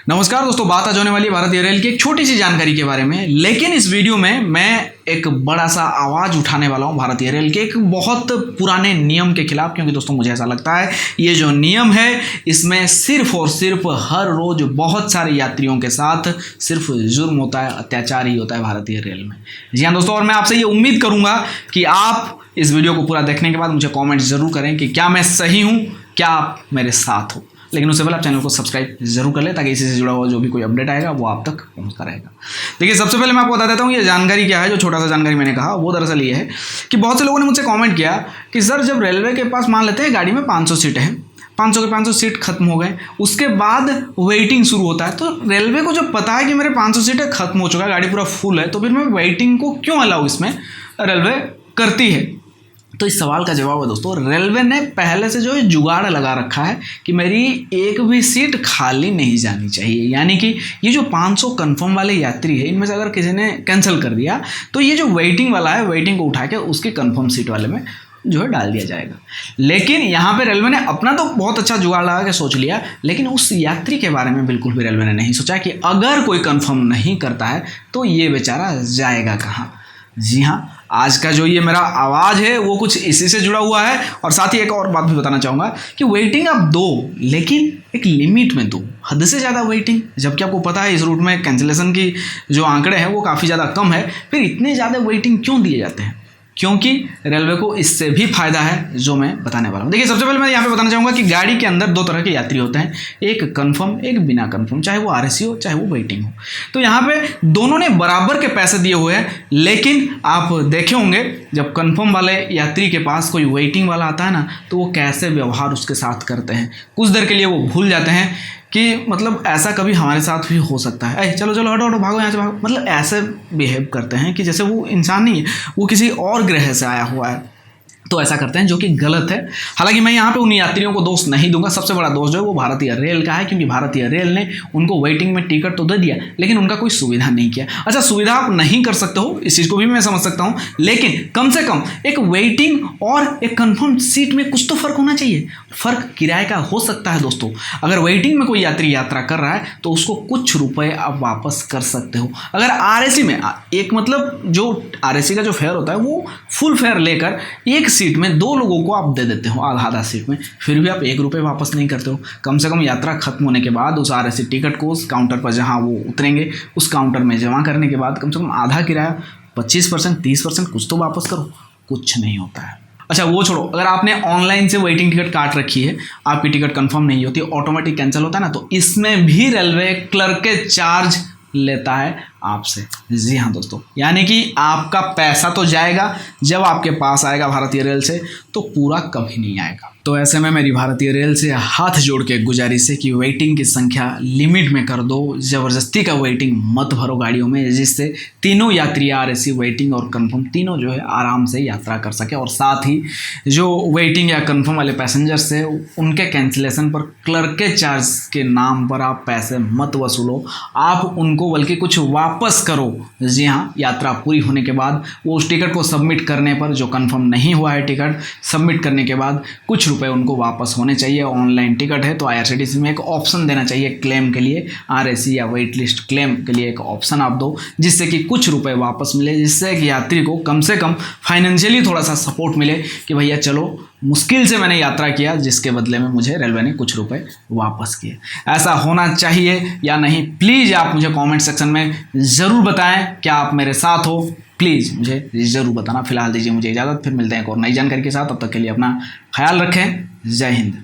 नमस्कार दोस्तों, बात आज होने वाली भारतीय रेल की एक छोटी सी जानकारी के बारे में। लेकिन इस वीडियो में मैं एक बड़ा सा आवाज़ उठाने वाला हूं भारतीय रेल के एक बहुत पुराने नियम के खिलाफ, क्योंकि दोस्तों मुझे ऐसा लगता है ये जो नियम है इसमें सिर्फ और सिर्फ हर रोज़ बहुत सारे यात्रियों के साथ सिर्फ जुर्म होता है, अत्याचार ही होता है भारतीय रेल में। जी हाँ दोस्तों, और मैं आपसे ये उम्मीद करूँगा कि आप इस वीडियो को पूरा देखने के बाद मुझे कॉमेंट ज़रूर करें कि क्या मैं सही हूँ, क्या आप मेरे साथ हो। लेकिन उससे पहले आप चैनल को सब्सक्राइब जरूर कर लें ताकि इसी से जुड़ा हुआ जो भी कोई अपडेट आएगा वो आप तक पहुंचता रहेगा। देखिए, सबसे पहले मैं आपको बता देता हूँ ये जानकारी क्या है। जो छोटा सा जानकारी मैंने कहा वो दरअसल ये है कि बहुत से लोगों ने मुझसे कमेंट किया कि सर, जब रेलवे के पास मान लेते हैं गाड़ी में 500 सीटें हैं, 500 के 500 सीट खत्म हो गए, उसके बाद वेटिंग शुरू होता है, तो रेलवे को जब पता है कि मेरे 500 सीटें खत्म हो चुका है, गाड़ी पूरा फुल है, तो फिर मैं वेटिंग को क्यों अलाउ इसमें रेलवे करती है। तो इस सवाल का जवाब है दोस्तों, रेलवे ने पहले से जो है जुगाड़ लगा रखा है कि मेरी एक भी सीट खाली नहीं जानी चाहिए। यानी कि ये जो 500 कंफर्म वाले यात्री है, इनमें से अगर किसी ने कैंसिल कर दिया तो ये जो वेटिंग वाला है, वेटिंग को उठा के उसके कंफर्म सीट वाले में जो है डाल दिया जाएगा। लेकिन यहाँ पे रेलवे ने अपना तो बहुत अच्छा जुगाड़ लगा के सोच लिया, लेकिन उस यात्री के बारे में बिल्कुल भी रेलवे ने नहीं सोचा कि अगर कोई कंफर्म नहीं करता है तो ये बेचारा जाएगा कहाँ। जी हाँ, आज का जो ये मेरा आवाज़ है वो कुछ इसी से जुड़ा हुआ है। और साथ ही एक और बात भी बताना चाहूँगा कि वेटिंग आप दो, लेकिन एक लिमिट में दो। हद से ज़्यादा वेटिंग, जबकि आपको पता है इस रूट में कैंसिलेशन की जो आंकड़े हैं वो काफ़ी ज़्यादा कम है, फिर इतने ज़्यादा वेटिंग क्यों दिए जाते हैं? क्योंकि रेलवे को इससे भी फायदा है जो मैं बताने वाला हूँ। देखिए, सबसे पहले मैं यहाँ पे बताना चाहूँगा कि गाड़ी के अंदर दो तरह के यात्री होते हैं, एक कंफर्म, एक बिना कंफर्म, चाहे वो आरएसी हो चाहे वो वेटिंग हो। तो यहाँ पे दोनों ने बराबर के पैसे दिए हुए हैं, लेकिन आप देखे होंगे जब कंफर्म वाले यात्री के पास कोई वेटिंग वाला आता है ना, तो वो कैसे व्यवहार उसके साथ करते हैं। कुछ देर के लिए वो भूल जाते हैं कि मतलब ऐसा कभी हमारे साथ भी हो सकता है, चलो चलो हटो हटो, भागो यहाँ से भागो, मतलब ऐसे बिहेव करते हैं कि जैसे वो इंसान नहीं है, वो किसी और ग्रह से आया हुआ है। तो ऐसा करते हैं जो कि गलत है। हालांकि मैं यहाँ पे उन यात्रियों को दोष नहीं दूंगा, सबसे बड़ा दोष जो है वो भारतीय रेल का है, क्योंकि भारतीय रेल ने उनको वेटिंग में टिकट तो दे दिया लेकिन उनका कोई सुविधा नहीं किया। अच्छा, सुविधा आप नहीं कर सकते हो, इस चीज़ को भी मैं समझ सकता हूँ, लेकिन कम से कम एक वेटिंग और एक कंफर्म सीट में कुछ तो फर्क होना चाहिए। फर्क किराए का हो सकता है दोस्तों। अगर वेटिंग में कोई यात्री यात्रा कर रहा है तो उसको कुछ रुपए आप वापस कर सकते हो। अगर आरएसी में एक मतलब जो आरएसी का जो फेयर होता है वो फुल फेयर लेकर एक सीट में दो लोगों को आप दे देते हो, आधा आधा सीट में, फिर भी आप 1 रुपये वापस नहीं करते हो। कम से कम यात्रा खत्म होने के बाद उस आरएसी टिकट को उस काउंटर पर जहां वो उतरेंगे उस काउंटर में जमा करने के बाद कम से कम आधा किराया, 25%, 30% कुछ तो वापस करो। कुछ नहीं होता है। अच्छा, वो छोड़ो, अगर आपने ऑनलाइन से वेटिंग टिकट काट रखी है, आपकी टिकट कंफर्म नहीं होती, ऑटोमेटिक कैंसिल होता है ना, तो इसमें भी रेलवे क्लर्क के चार्ज लेता है आपसे। जी हाँ दोस्तों, यानी कि आपका पैसा तो जाएगा, जब आपके पास आएगा भारतीय रेल से तो पूरा कभी नहीं आएगा। तो ऐसे में मेरी भारतीय रेल से हाथ जोड़ के गुजारिश है कि वेटिंग की संख्या लिमिट में कर दो। ज़बरदस्ती का वेटिंग मत भरो गाड़ियों में, जिससे तीनों यात्री आरएसी, वेटिंग और कंफर्म तीनों जो है आराम से यात्रा कर सके। और साथ ही जो वेटिंग या कंफर्म वाले पैसेंजर्स है उनके कैंसिलेशन पर क्लर्क के चार्ज के नाम पर आप पैसे मत वसूलो, आप उनको बल्कि कुछ वापस करो। जी हाँ, यात्रा पूरी होने के बाद वो उस टिकट को सबमिट करने पर, जो कंफर्म नहीं हुआ है टिकट, सबमिट करने के बाद कुछ रुपए उनको वापस होने चाहिए। ऑनलाइन टिकट है तो आईआरसीटीसी में एक ऑप्शन देना चाहिए क्लेम के लिए, आरएसी या वेट लिस्ट क्लेम के लिए एक ऑप्शन आप दो, जिससे कि कुछ रुपए वापस मिले, जिससे कि यात्री को कम से कम फाइनेंशियली थोड़ा सा सपोर्ट मिले कि भैया चलो, मुश्किल से मैंने यात्रा किया, जिसके बदले में मुझे रेलवे ने कुछ रुपए वापस किए। ऐसा होना चाहिए या नहीं, प्लीज़ आप मुझे कमेंट सेक्शन में ज़रूर बताएं। क्या आप मेरे साथ हो? प्लीज़ मुझे ज़रूर बताना। फिलहाल दीजिए मुझे इजाज़त, फिर मिलते हैं एक और नई जानकारी के साथ। तब तक के लिए अपना ख्याल रखें। जय हिंद।